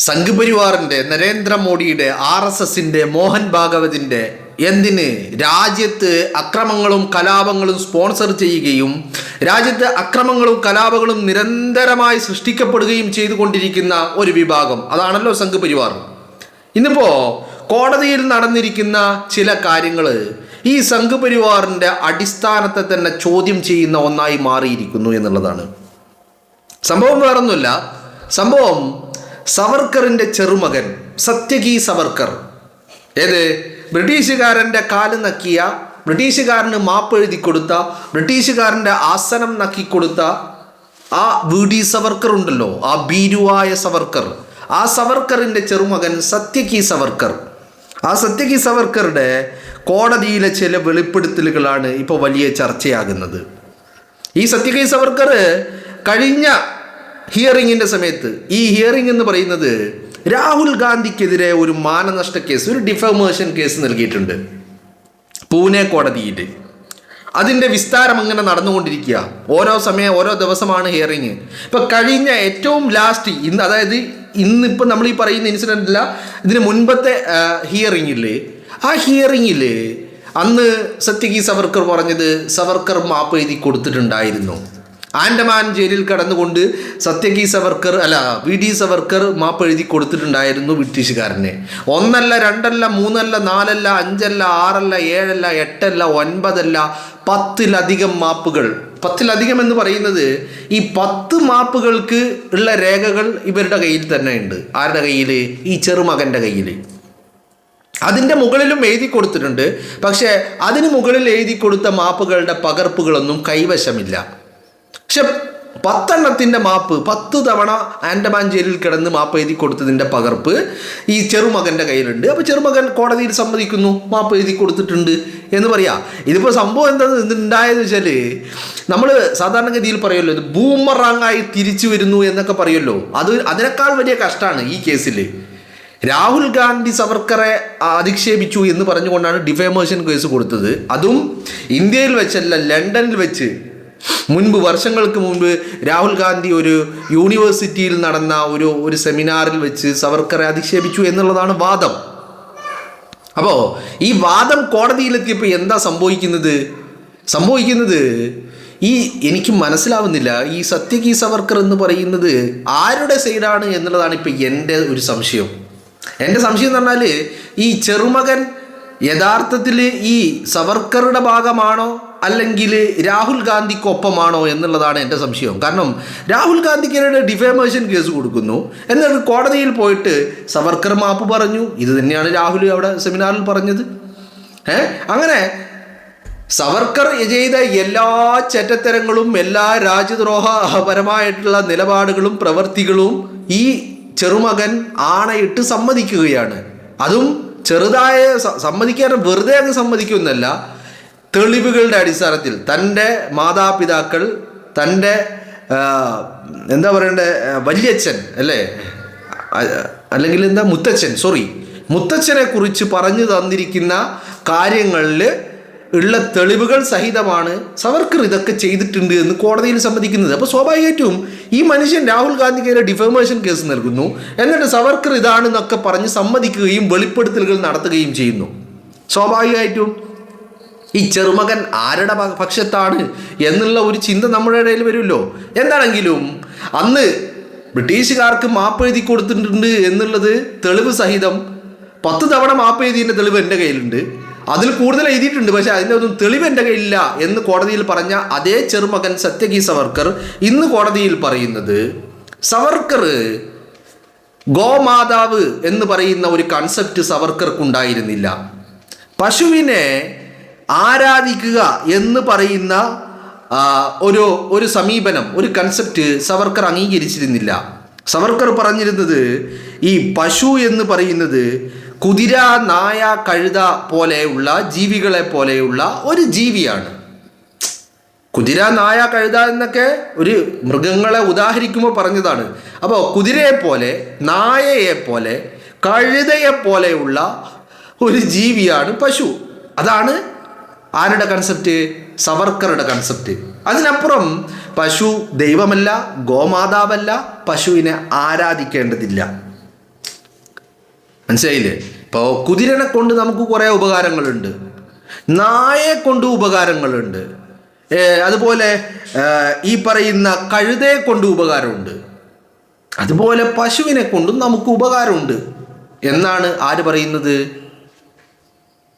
സംഘപരിവാറിൻ്റെ, നരേന്ദ്രമോദിയുടെ, RSSന്റെ, മോഹൻ ഭാഗവതിൻ്റെ എന്തിന് രാജ്യത്ത് അക്രമങ്ങളും കലാപങ്ങളും സ്പോൺസർ ചെയ്യുകയും രാജ്യത്ത് അക്രമങ്ങളും കലാപങ്ങളും നിരന്തരമായി സൃഷ്ടിക്കപ്പെടുകയും ചെയ്തുകൊണ്ടിരിക്കുന്ന ഒരു വിഭാഗം, അതാണല്ലോ സംഘപരിവാർ. ഇന്നിപ്പോൾ കോടതിയിൽ നടന്നിരിക്കുന്ന ചില കാര്യങ്ങൾ ഈ സംഘപരിവാറിൻ്റെ അടിസ്ഥാനത്തെ തന്നെ ചോദ്യം ചെയ്യുന്ന ഒന്നായി മാറിയിരിക്കുന്നു എന്നുള്ളതാണ്. സംഭവം വേറൊന്നുമില്ല. സംഭവം സവർക്കറിൻ്റെ ചെറുമകൻ സത്യകി സവർക്കർ, ബ്രിട്ടീഷുകാരൻ്റെ കാല് നക്കിയ, ബ്രിട്ടീഷുകാരന് മാപ്പ് എഴുതി കൊടുത്ത, ബ്രിട്ടീഷുകാരൻ്റെ ആസനം നക്കിക്കൊടുത്ത ആ VD സവർക്കർ ഉണ്ടല്ലോ, ആ ഭീരുവായ സവർക്കർ, ആ സവർക്കറിൻ്റെ ചെറുമകൻ സത്യകി സവർക്കർ. ആ സത്യകി സവർക്കറുടെ കോടതിയിലെ ചില വെളിപ്പെടുത്തലുകളാണ് ഇപ്പോൾ വലിയ ചർച്ചയാകുന്നത്. ഈ സത്യകി സവർക്കർ കഴിഞ്ഞ ഹിയറിങ്ങിൻ്റെ സമയത്ത്, ഈ ഹിയറിംഗ് എന്ന് പറയുന്നത് രാഹുൽ ഗാന്ധിക്കെതിരെ ഒരു മാനനഷ്ട കേസ്, ഒരു ഡിഫമേഷൻ കേസ് നൽകിയിട്ടുണ്ട് പൂനെ കോടതിയിൽ. അതിൻ്റെ വിസ്താരം അങ്ങനെ നടന്നുകൊണ്ടിരിക്കുക. ഓരോ ദിവസമാണ് ഹിയറിങ്. ഇപ്പം കഴിഞ്ഞ ഏറ്റവും ലാസ്റ്റ് ഇന്ന്, അതായത് ഇന്നിപ്പോൾ നമ്മൾ ഈ പറയുന്ന ഇൻസിഡൻ്റ് അല്ല, ഇതിന് മുൻപത്തെ ഹിയറിങ്ങിൽ, ആ ഹിയറിങ്ങിൽ അന്ന് സത്യകി സവർക്കർ പറഞ്ഞത് സവർക്കർ മാപ്പ് എഴുതി കൊടുത്തിട്ടുണ്ടായിരുന്നു. ആൻഡമാൻ ജയിലിൽ കടന്നുകൊണ്ട് സത്യകി സവർക്കർ VD സവർക്കർ മാപ്പ് എഴുതി കൊടുത്തിട്ടുണ്ടായിരുന്നു ബ്രിട്ടീഷുകാരനെ. 1 അല്ല 2 അല്ല 3 അല്ല 4 അല്ല 5 അല്ല 6 അല്ല 7 അല്ല 8 അല്ല 9 അല്ല 10-ലധികം മാപ്പുകൾ. 10-ലധികം എന്ന് പറയുന്നത് ഈ 10 മാപ്പുകൾക്ക് ഉള്ള രേഖകൾ ഇവരുടെ കയ്യിൽ തന്നെ ഉണ്ട്. ആരുടെ കയ്യിൽ? ഈ ചെറുമകൻ്റെ കയ്യിൽ. അതിൻ്റെ മുകളിലും എഴുതി കൊടുത്തിട്ടുണ്ട്. പക്ഷേ അതിന് മുകളിൽ എഴുതി കൊടുത്ത മാപ്പുകളുടെ പകർപ്പുകളൊന്നും കൈവശമില്ല. പക്ഷെ 10 എണ്ണത്തിൻ്റെ മാപ്പ്, 10 തവണ ആൻഡമാൻ ജയിലിൽ കിടന്ന് മാപ്പ് എഴുതി കൊടുത്തതിൻ്റെ പകർപ്പ് ഈ ചെറുമകൻ്റെ കയ്യിലുണ്ട്. അപ്പോൾ ചെറുമകൻ കോടതിയിൽ സമ്മതിക്കുന്നു, മാപ്പ് എഴുതി കൊടുത്തിട്ടുണ്ട് എന്ന് പറയാം. ഇതിപ്പോൾ സംഭവം എന്തുണ്ടായെന്ന് വെച്ചാൽ, നമ്മൾ സാധാരണഗതിയിൽ പറയുമല്ലോ, ഇത് ബൂമറാങ്ങായി തിരിച്ചു വരുന്നു എന്നൊക്കെ പറയുമല്ലോ. അതിനേക്കാൾ വലിയ കഷ്ടമാണ് ഈ കേസിൽ. രാഹുൽ ഗാന്ധി സവർക്കറെ അധിക്ഷേപിച്ചു എന്ന് പറഞ്ഞുകൊണ്ടാണ് ഡിഫേമേഷൻ കേസ് കൊടുത്തത്. അതും ഇന്ത്യയിൽ വെച്ചല്ല, ലണ്ടനിൽ വെച്ച്. മുൻപ്, വർഷങ്ങൾക്ക് മുൻപ് രാഹുൽ ഗാന്ധി ഒരു യൂണിവേഴ്സിറ്റിയിൽ നടന്ന ഒരു സെമിനാറിൽ വെച്ച് സവർക്കറെ അധിക്ഷേപിച്ചു എന്നുള്ളതാണ് വാദം. അപ്പോൾ ഈ വാദം കോടതിയിലെത്തിയപ്പോൾ എന്താ സംഭവിക്കുന്നത്? എനിക്ക് മനസ്സിലാവുന്നില്ല. ഈ സത്യകി സവർക്കർ എന്ന് പറയുന്നത് ആരുടെ സൈഡാണ് എന്നുള്ളതാണ് ഇപ്പം എൻ്റെ ഒരു സംശയം. എൻ്റെ സംശയം എന്ന് പറഞ്ഞാൽ, ഈ ചെറുമകൻ യഥാർത്ഥത്തിൽ ഈ സവർക്കറുടെ ഭാഗമാണോ അല്ലെങ്കിൽ രാഹുൽ ഗാന്ധിക്കൊപ്പമാണോ എന്നുള്ളതാണ് എൻ്റെ സംശയം. കാരണം രാഹുൽ ഗാന്ധിക്കെതിരെ ഡിഫേമേഷൻ കേസ് കൊടുക്കുന്നു, എന്നിട്ട് കോടതിയിൽ പോയിട്ട് സവർക്കർ മാപ്പ് പറഞ്ഞു. ഇത് തന്നെയാണ് രാഹുൽ അവിടെ സെമിനാറിൽ പറഞ്ഞത്. അങ്ങനെ സവർക്കർ ചെയ്ത എല്ലാ ചെറ്റത്തരങ്ങളും, എല്ലാ രാജ്യദ്രോഹപരമായിട്ടുള്ള നിലപാടുകളും പ്രവൃത്തികളും ഈ ചെറുമകൻ ആണയിട്ട് സമ്മതിക്കുകയാണ്. അതും ചെറുതായ സമ്മതിക്കാൻ, വെറുതെ അങ്ങ് സമ്മതിക്കുന്നല്ല, തെളിവുകളുടെ അടിസ്ഥാനത്തിൽ. തൻ്റെ മാതാപിതാക്കൾ, തൻ്റെ എന്താ പറയണ്ടേ, വല്യച്ഛൻ അല്ലെങ്കിൽ മുത്തച്ഛനെ കുറിച്ച് പറഞ്ഞു തന്നിരിക്കുന്ന കാര്യങ്ങളിൽ ഉള്ള തെളിവുകൾ സഹിതമാണ് സവർക്കർ ഇതൊക്കെ ചെയ്തിട്ടുണ്ട് എന്ന് കോടതിയിൽ സമ്മതിക്കുന്നത്. അപ്പോൾ സ്വാഭാവികമായിട്ടും ഈ മനുഷ്യൻ രാഹുൽ ഗാന്ധിക്കെതിരെ ഡിഫേമേഷൻ കേസ് നൽകുന്നു, എന്നിട്ട് സവർക്കർ ഇതാണെന്നൊക്കെ പറഞ്ഞ് സമ്മതിക്കുകയും വെളിപ്പെടുത്തലുകൾ നടത്തുകയും ചെയ്യുന്നു. സ്വാഭാവികമായിട്ടും ഈ ചെറുമകൻ ആരുടെ പക്ഷത്താണ് എന്നുള്ള ഒരു ചിന്ത നമ്മുടെ ഇടയിൽ വരുമല്ലോ. എന്താണെങ്കിലും അന്ന് ബ്രിട്ടീഷുകാർക്ക് മാപ്പ് എഴുതി കൊടുത്തിട്ടുണ്ട് എന്നുള്ളത് തെളിവ് സഹിതം 10 തവണ മാപ്പ് എഴുതിയതിൻ്റെ തെളിവ് എൻ്റെ കയ്യിലുണ്ട്. അതിൽ കൂടുതൽ എഴുതിയിട്ടുണ്ട്, പക്ഷെ അതിൻ്റെ ഒന്നും തെളിവ് എൻ്റെ കയ്യിലില്ല എന്ന് കോടതിയിൽ പറഞ്ഞ അതേ ചെറുമകൻ സത്യകി സവർക്കർ ഇന്ന് കോടതിയിൽ പറയുന്നത്, സവർക്കർ ഗോമാതാവ് എന്ന് പറയുന്ന ഒരു കൺസെപ്റ്റ് സവർക്കർക്കുണ്ടായിരുന്നില്ല. പശുവിനെ ആരാധിക്കുക എന്ന് പറയുന്ന ഒരു സമീപനം, ഒരു കൺസെപ്റ്റ് സവർക്കർ അംഗീകരിച്ചിരുന്നില്ല. സവർക്കർ പറഞ്ഞിരുന്നത് ഈ പശു എന്ന് പറയുന്നത് കുതിര, നായ, കഴുത പോലെയുള്ള ജീവികളെ പോലെയുള്ള ഒരു ജീവിയാണ്. കുതിര, നായ, കഴുത എന്നൊക്കെ ഒരു മൃഗങ്ങളെ ഉദാഹരിക്കുമ്പോൾ പറഞ്ഞതാണ്. അപ്പോൾ കുതിരയെപ്പോലെ, നായയെപ്പോലെ, കഴുതയെപ്പോലെയുള്ള ഒരു ജീവിയാണ് പശു. അതാണ് ആരുടെ കൺസെപ്റ്റ്? സവർക്കറുടെ കൺസെപ്റ്റ്. അതിനപ്പുറം പശു ദൈവമല്ല, ഗോമാതാവല്ല, പശുവിനെ ആരാധിക്കേണ്ടതില്ല. മനസ്സിലായില്ലേ? ഇപ്പോൾ കുതിരനെ കൊണ്ട് നമുക്ക് കുറേ ഉപകാരങ്ങളുണ്ട്, നായയെ കൊണ്ട് ഉപകാരങ്ങളുണ്ട്, അതുപോലെ ഈ പറയുന്ന കഴുതയെ കൊണ്ട് ഉപകാരമുണ്ട്, അതുപോലെ പശുവിനെ കൊണ്ടും നമുക്ക് ഉപകാരമുണ്ട് എന്നാണ് ആര് പറയുന്നത്?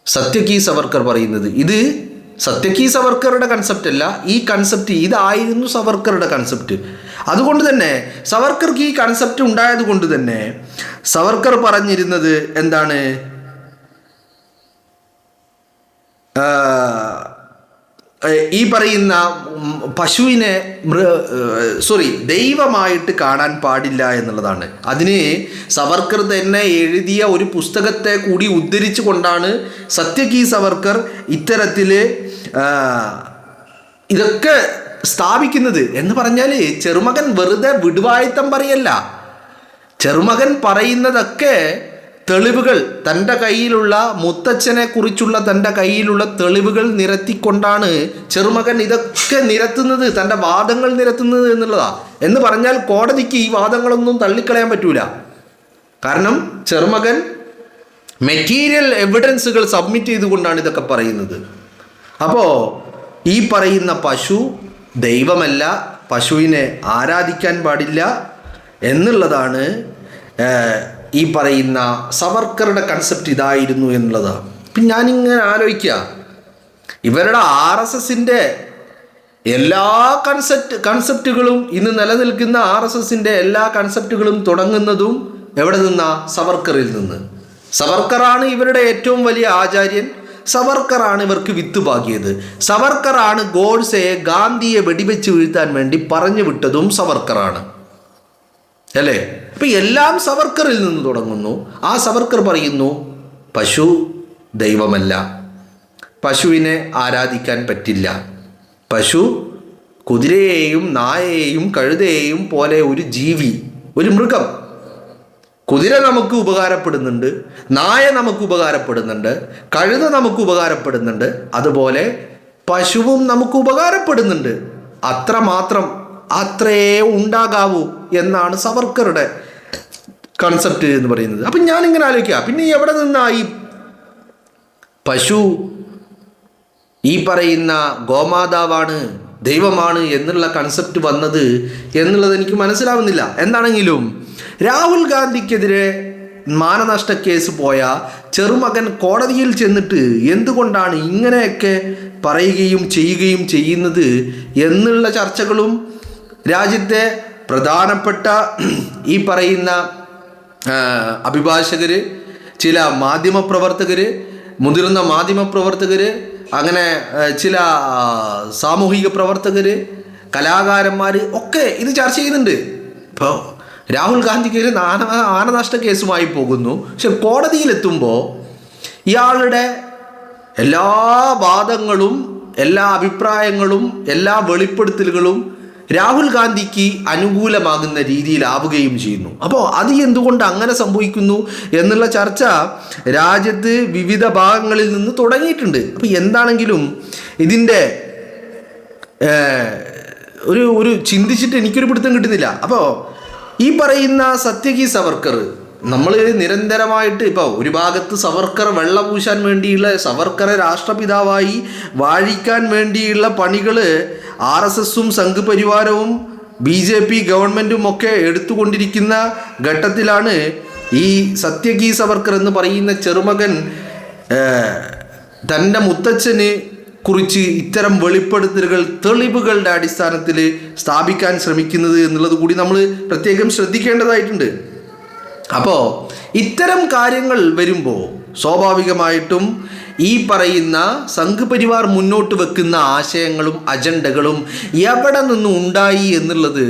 സത്യകി സവർക്കർ പറയുന്നത്. ഇത് സത്യകി സവർക്കറുടെ കൺസെപ്റ്റ് അല്ല, ഈ കൺസെപ്റ്റ് ഇതായിരുന്നു സവർക്കറുടെ കൺസെപ്റ്റ്. അതുകൊണ്ട് തന്നെ സവർക്കർക്ക് ഈ കൺസെപ്റ്റ് ഉണ്ടായത് കൊണ്ട് തന്നെ സവർക്കർ പറഞ്ഞിരുന്നത് എന്താണ്? ഈ പറയുന്ന പശുവിനെ ദൈവമായിട്ട് കാണാൻ പാടില്ല എന്നുള്ളതാണ്. അതിന് സവർക്കർ തന്നെ എഴുതിയ ഒരു പുസ്തകത്തെ കൂടി ഉദ്ധരിച്ചു കൊണ്ടാണ് സത്യകി സവർക്കർ ഇത്തരത്തിൽ ഇതൊക്കെ സ്ഥാപിക്കുന്നത്. എന്ന് പറഞ്ഞാൽ ചെറുമകൻ വെറുതെ വിടുവായത്തം പറയല്ല. ചെറുമകൻ പറയുന്നതൊക്കെ തെളിവുകൾ, തൻ്റെ കയ്യിലുള്ള മുത്തച്ഛനെ കുറിച്ചുള്ള തൻ്റെ കയ്യിലുള്ള തെളിവുകൾ നിരത്തിക്കൊണ്ടാണ് ചെറുമകൻ ഇതൊക്കെ നിരത്തുന്നത്, തൻ്റെ വാദങ്ങൾ നിരത്തുന്നത് എന്നുള്ളതാണ്. എന്ന് പറഞ്ഞാൽ കോടതിക്ക് ഈ വാദങ്ങളൊന്നും തള്ളിക്കളയാൻ പറ്റൂല. കാരണം ചെറുമകൻ മെറ്റീരിയൽ എവിഡൻസുകൾ സബ്മിറ്റ് ചെയ്തുകൊണ്ടാണ് ഇതൊക്കെ പറയുന്നത്. അപ്പോൾ ഈ പറയുന്ന പശു ദൈവമല്ല, പശുവിനെ ആരാധിക്കാൻ പാടില്ല എന്നുള്ളതാണ് ഈ പറയുന്ന സവർക്കറുടെ കൺസെപ്റ്റ് ഇതായിരുന്നു എന്നുള്ളതാണ്. ഇപ്പം ഞാനിങ്ങനെ ആലോചിക്കുക, ഇവരുടെ RSSൻ്റെ എല്ലാ കൺസെപ്റ്റുകളും ഇന്ന് നിലനിൽക്കുന്ന RSSൻ്റെ എല്ലാ കൺസെപ്റ്റുകളും തുടങ്ങുന്നതും എവിടെ നിന്നാ? സവർക്കറിൽ നിന്ന്. സവർക്കറാണ് ഇവരുടെ ഏറ്റവും വലിയ ആചാര്യൻ. സവർക്കറാണ് ഇവർക്ക് വിത്ത് പാകിയത്. സവർക്കറാണ് ഗോഡ്സെയെ, ഗാന്ധിയെ വെടിവെച്ച് വീഴ്ത്താൻ വേണ്ടി പറഞ്ഞു വിട്ടതും സവർക്കറാണ്, അല്ലേ? അപ്പം എല്ലാം സവർക്കറിൽ നിന്ന് തുടങ്ങുന്നു. ആ സവർക്കർ പറയുന്നു പശു ദൈവമല്ല, പശുവിനെ ആരാധിക്കാൻ പറ്റില്ല, പശു കുതിരയെയും നായയെയും കഴുതയെയും പോലെ ഒരു ജീവി, ഒരു മൃഗം. കുതിര നമുക്ക് ഉപകാരപ്പെടുന്നുണ്ട്, നായ നമുക്ക് ഉപകാരപ്പെടുന്നുണ്ട്, കഴുത നമുക്ക് ഉപകാരപ്പെടുന്നുണ്ട്, അതുപോലെ പശുവും നമുക്ക് ഉപകാരപ്പെടുന്നുണ്ട്. അത്രമാത്രം, അത്രേ ഉണ്ടാകാവൂ എന്നാണ് സവർക്കറുടെ കൺസെപ്റ്റ് എന്ന് പറയുന്നത്. അപ്പം ഞാനിങ്ങനെ ആലോചിക്കുക, പിന്നെ എവിടെ നിന്നായി പശു ഈ പറയുന്ന ഗോമാതാവാണ്, ദൈവമാണ് എന്നുള്ള കൺസെപ്റ്റ് വന്നത് എന്നുള്ളത് എനിക്ക് മനസ്സിലാവുന്നില്ല. എന്താണെങ്കിലും രാഹുൽ ഗാന്ധിക്കെതിരെ മാനനഷ്ട കേസ് പോയ ചെറുമകൻ കോടതിയിൽ ചെന്നിട്ട് എന്തുകൊണ്ടാണ് ഇങ്ങനെയൊക്കെ പറയുകയും ചെയ്യുന്നത് എന്നുള്ള ചർച്ചകളും രാജ്യത്തെ പ്രധാനപ്പെട്ട ഈ പറയുന്ന അഭിഭാഷകർ, ചില മാധ്യമപ്രവർത്തകർ, മുതിർന്ന മാധ്യമപ്രവർത്തകർ, അങ്ങനെ ചില സാമൂഹിക പ്രവർത്തകർ, കലാകാരന്മാർ ഒക്കെ ഇത് ചർച്ച ചെയ്യുന്നുണ്ട്. ഇപ്പോൾ രാഹുൽ ഗാന്ധിക്ക് മാനനഷ്ട കേസുമായി പോകുന്നു. പക്ഷെ കോടതിയിലെത്തുമ്പോൾ ഇയാളുടെ എല്ലാ വാദങ്ങളും, എല്ലാ അഭിപ്രായങ്ങളും, എല്ലാ വെളിപ്പെടുത്തലുകളും രാഹുൽ ഗാന്ധിക്ക് അനുകൂലമാകുന്ന രീതിയിലാവുകയും ചെയ്യുന്നു. അപ്പോൾ അത് എന്തുകൊണ്ട് അങ്ങനെ സംഭവിക്കുന്നു എന്നുള്ള ചർച്ച രാജ്യത്ത് വിവിധ ഭാഗങ്ങളിൽ നിന്ന് തുടങ്ങിയിട്ടുണ്ട്. അപ്പോൾ എന്താണെങ്കിലും ഇതിൻ്റെ ഒരു ചിന്തിച്ചിട്ട് എനിക്കൊരു പിടുത്തം കിട്ടുന്നില്ല. അപ്പോൾ ഈ പറയുന്ന സത്യകി സവർക്കർ, നമ്മൾ നിരന്തരമായിട്ട് ഇപ്പോൾ ഒരു ഭാഗത്ത് സവർക്കർ വെള്ളപൂശാൻ വേണ്ടിയുള്ള, സവർക്കറെ രാഷ്ട്രപിതാവായി വാഴിക്കാൻ വേണ്ടിയുള്ള പണികൾ RSSും സംഘപരിവാരവും BJP ഗവൺമെൻറ്റും ഒക്കെ എടുത്തുകൊണ്ടിരിക്കുന്ന ഘട്ടത്തിലാണ് ഈ സത്യകി സവർക്കർ എന്ന് പറയുന്ന ചെറുമകൻ തൻ്റെ മുത്തച്ഛന് കുറിച്ച് ഇത്തരം വെളിപ്പെടുത്തലുകൾ തെളിവുകളുടെ അടിസ്ഥാനത്തിൽ സ്ഥാപിക്കാൻ ശ്രമിക്കുന്നത് എന്നുള്ളത് കൂടി നമ്മൾ പ്രത്യേകം ശ്രദ്ധിക്കേണ്ടതായിട്ടുണ്ട്. അപ്പോൾ ഇത്തരം കാര്യങ്ങൾ വരുമ്പോൾ സ്വാഭാവികമായിട്ടും ഈ പറയുന്ന സംഘപരിവാർ മുന്നോട്ട് വെക്കുന്ന ആശയങ്ങളും അജണ്ടകളും എവിടെ നിന്നും ഉണ്ടായി എന്നുള്ളത്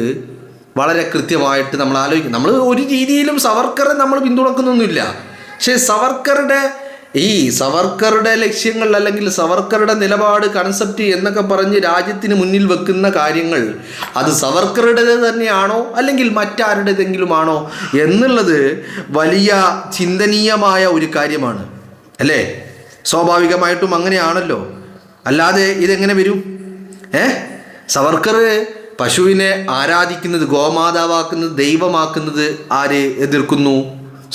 വളരെ കൃത്യമായിട്ട് നമ്മൾ ആലോചിക്കും. നമ്മൾ ഒരു രീതിയിലും സവർക്കറെ നമ്മൾ പിന്തുണക്കുന്നൊന്നുമില്ല. പക്ഷേ സവർക്കറുടെ ലക്ഷ്യങ്ങൾ അല്ലെങ്കിൽ സവർക്കറുടെ നിലപാട്, കൺസെപ്റ്റ് എന്നൊക്കെ പറഞ്ഞ് രാജ്യത്തിന് മുന്നിൽ വെക്കുന്ന കാര്യങ്ങൾ അത് സവർക്കറുടേത് തന്നെയാണോ അല്ലെങ്കിൽ മറ്റാരുടേതെങ്കിലും ആണോ എന്നുള്ളത് വലിയ ചിന്തനീയമായ ഒരു കാര്യമാണ്, അല്ലേ? സ്വാഭാവികമായിട്ടും അങ്ങനെയാണല്ലോ. അല്ലാതെ ഇതെങ്ങനെ വരും? സവർക്കർ പശുവിനെ ആരാധിക്കുന്നത്, ഗോമാതാവാക്കുന്നത്, ദൈവമാക്കുന്നത് ആര് എതിർക്കുന്നു?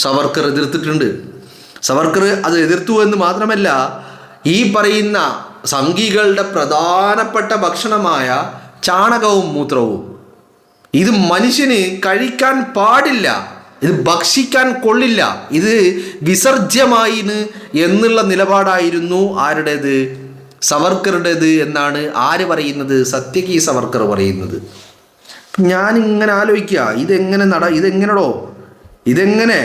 സവർക്കർ എതിർത്തിട്ടുണ്ട്. സവർക്കർ അത് എതിർത്തു എന്ന് മാത്രമല്ല, ഈ പറയുന്ന സംഘികളുടെ പ്രധാനപ്പെട്ട ഭക്ഷണമായ ചാണകവും മൂത്രവും ഇത് മനുഷ്യന് കഴിക്കാൻ പാടില്ല, ഇത് ഭക്ഷിക്കാൻ കൊള്ളില്ല, ഇത് വിസർജ്യമായിന് എന്നുള്ള നിലപാടായിരുന്നു ആരുടേത്? സവർക്കറുടേത് എന്നാണ് ആര് പറയുന്നത്? സത്യകി സവർക്കർ പറയുന്നത്. ഞാനിങ്ങനെ ആലോചിക്കുക, ഇതെങ്ങനെടോ ഇതെങ്ങനെ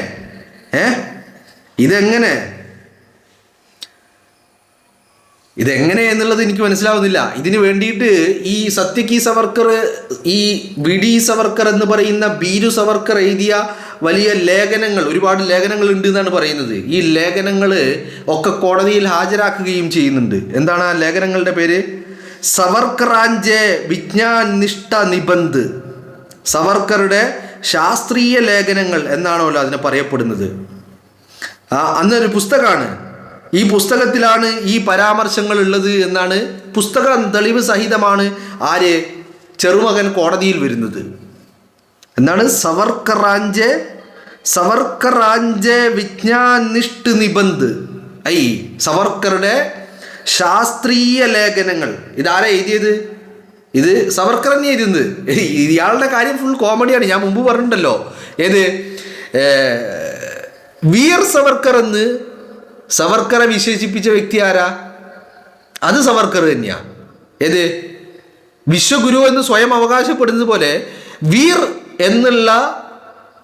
ഇതെങ്ങനെ എന്നുള്ളത് എനിക്ക് മനസ്സിലാവുന്നില്ല. ഇതിന് വേണ്ടിയിട്ട് ഈ സത്യകി സവർക്കർ, ഈ വി ഡി സവർക്കർ എന്ന് പറയുന്ന ബീരു സവർക്കർ എഴുതിയ വലിയ ലേഖനങ്ങൾ, ഒരുപാട് ലേഖനങ്ങൾ ഉണ്ട് എന്നാണ് പറയുന്നത്. ഈ ലേഖനങ്ങൾ ഒക്കെ കോടതിയിൽ ഹാജരാക്കുകയും ചെയ്യുന്നുണ്ട്. എന്താണ് ആ ലേഖനങ്ങളുടെ പേര്? സവർക്കറാഞ്ചെ വിജ്ഞാൻ നിഷ്ഠ നിബന്ധ്, സവർക്കറുടെ ശാസ്ത്രീയ ലേഖനങ്ങൾ എന്നാണല്ലോ അതിനെ പറയപ്പെടുന്നത്. അന്നൊരു പുസ്തകമാണ്. ഈ പുസ്തകത്തിലാണ് ഈ പരാമർശങ്ങൾ ഉള്ളത് എന്നാണ്, പുസ്തകം തെളിവ് സഹിതമാണ് ആര്? ചെറുമകൻ കോടതിയിൽ വരുന്നത്. എന്താണ്? സവർക്കറാഞ്ചെ വിജ്ഞാൻ നിഷ്ഠ നിബന്ധ്, സവർക്കറുടെ ശാസ്ത്രീയ ലേഖനങ്ങൾ. ഇതാരാ എഴുതിയത്? ഇത് സവർക്കർ തന്നെ എഴുതുന്നത്. ഇയാളുടെ കാര്യം ഫുൾ കോമഡിയാണ്. ഞാൻ മുമ്പ് പറഞ്ഞിട്ടുണ്ടല്ലോ, ഏത് വീർ സവർക്കർ എന്ന് സവർക്കറെ വിശേഷിപ്പിച്ച വ്യക്തി ആരാ? അത് സവർക്കർ തന്നെയാണ്. ഏത്? വിശ്വഗുരു എന്ന് സ്വയം അവകാശപ്പെടുന്നത് പോലെ വീർ എന്നുള്ള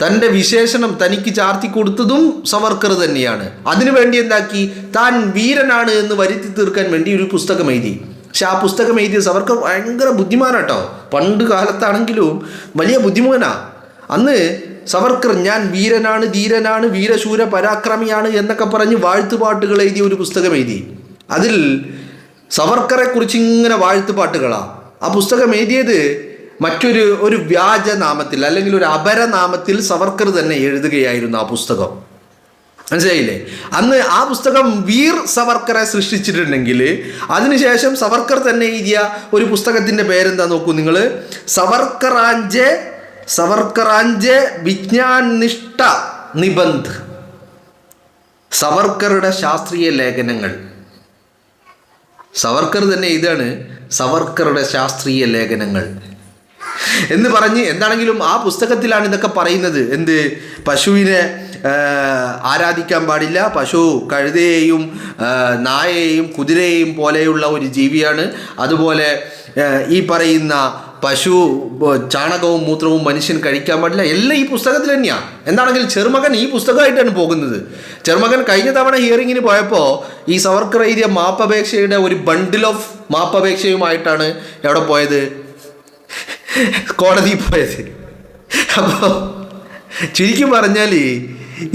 തൻ്റെ വിശേഷണം തനിക്ക് ചാർത്തി കൊടുത്തതും സവർക്കർ തന്നെയാണ്. അതിനുവേണ്ടി എന്താക്കി? താൻ വീരനാണ് എന്ന് വരുത്തി തീർക്കാൻ വേണ്ടി ഒരു പുസ്തകം എഴുതി. പക്ഷെ ആ പുസ്തകം എഴുതിയ സവർക്കർ ഭയങ്കര ബുദ്ധിമാനാട്ടോ. പണ്ട് കാലത്താണെങ്കിലും വലിയ ബുദ്ധിമാനാ. അന്ന് സവർക്കർ ഞാൻ വീരനാണ്, ധീരനാണ്, വീരശൂര പരാക്രമിയാണ് എന്നൊക്കെ പറഞ്ഞ് വാഴ്ത്തുപാട്ടുകൾ എഴുതിയ ഒരു പുസ്തകം എഴുതി. അതിൽ സവർക്കറെ കുറിച്ച് ഇങ്ങനെ വാഴ്ത്തുപാട്ടുകളാണ്. ആ പുസ്തകം എഴുതിയത് ഒരു വ്യാജ നാമത്തിൽ, അല്ലെങ്കിൽ ഒരു അപരനാമത്തിൽ സവർക്കർ തന്നെ എഴുതുകയായിരുന്നു ആ പുസ്തകം. മനസ്സിലായില്ലേ? അന്ന് ആ പുസ്തകം വീർ സവർക്കറെ സൃഷ്ടിച്ചിട്ടുണ്ടെങ്കിൽ അതിനുശേഷം സവർക്കർ തന്നെ എഴുതിയ ഒരു പുസ്തകത്തിൻ്റെ പേരെന്താ നോക്കൂ നിങ്ങൾ. സവർക്കറാഞ്ചെ വിജ്ഞാൻ നിഷ്ഠ നിബന്ധ്, സവർക്കറുടെ ശാസ്ത്രീയ ലേഖനങ്ങൾ. സവർക്കർ തന്നെ ഇതാണ് സവർക്കറുടെ ശാസ്ത്രീയ ലേഖനങ്ങൾ എന്ന് പറഞ്ഞ്, എന്താണെങ്കിലും ആ പുസ്തകത്തിലാണ് ഇതൊക്കെ പറയുന്നത്. എന്ത്? പശുവിനെ ആരാധിക്കാൻ പാടില്ല, പശു കഴുതയെയും നായയെയും കുതിരയെയും പോലെയുള്ള ഒരു ജീവിയാണ്. അതുപോലെ ഈ പറയുന്ന പശു ചാണകവും മൂത്രവും മനുഷ്യൻ കഴിക്കാൻ പാടില്ല, എല്ലാം ഈ പുസ്തകത്തിൽ തന്നെയാണ്. എന്താണെങ്കിലും ചെറുമകൻ ഈ പുസ്തകമായിട്ടാണ് പോകുന്നത്. ചെറുമകൻ കഴിഞ്ഞ തവണ ഹിയറിങ്ങിന് പോയപ്പോൾ ഈ സവർക്കർ എഴുതിയ മാപ്പപേക്ഷയുടെ ഒരു ബണ്ടിൽ ഓഫ് മാപ്പപേക്ഷയുമായിട്ടാണ് എവിടെ പോയത്? കോടതിയിൽ പോയത്. അപ്പോൾ ചുരുക്കി പറഞ്ഞാൽ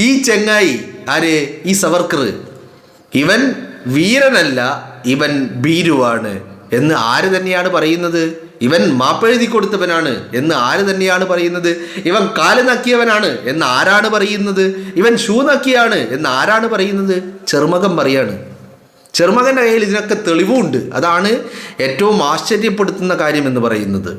ഈ ചെങ്ങായി ആര്? ഈ സവർക്കർ, ഇവൻ വീരനല്ല, ഇവൻ ഭീരുവാണ് എന്ന് ആര് തന്നെയാണ് പറയുന്നത്? ഇവൻ മാപ്പെഴുതി കൊടുത്തവനാണ് എന്ന് ആര് തന്നെയാണ് പറയുന്നത്? ഇവൻ കാല് നക്കിയവനാണ് എന്ന് ആരാണ് പറയുന്നത്? ഇവൻ ഷൂ നക്കിയാണ് എന്ന് ആരാണ് പറയുന്നത്? ചെറുമകൻ പറയാണ്. ചെറുമകൻ്റെ കയ്യിൽ ഇതിനൊക്കെ തെളിവുണ്ട്. അതാണ് ഏറ്റവും ആശ്ചര്യപ്പെടുത്തുന്ന കാര്യം എന്ന് പറയുന്നത്.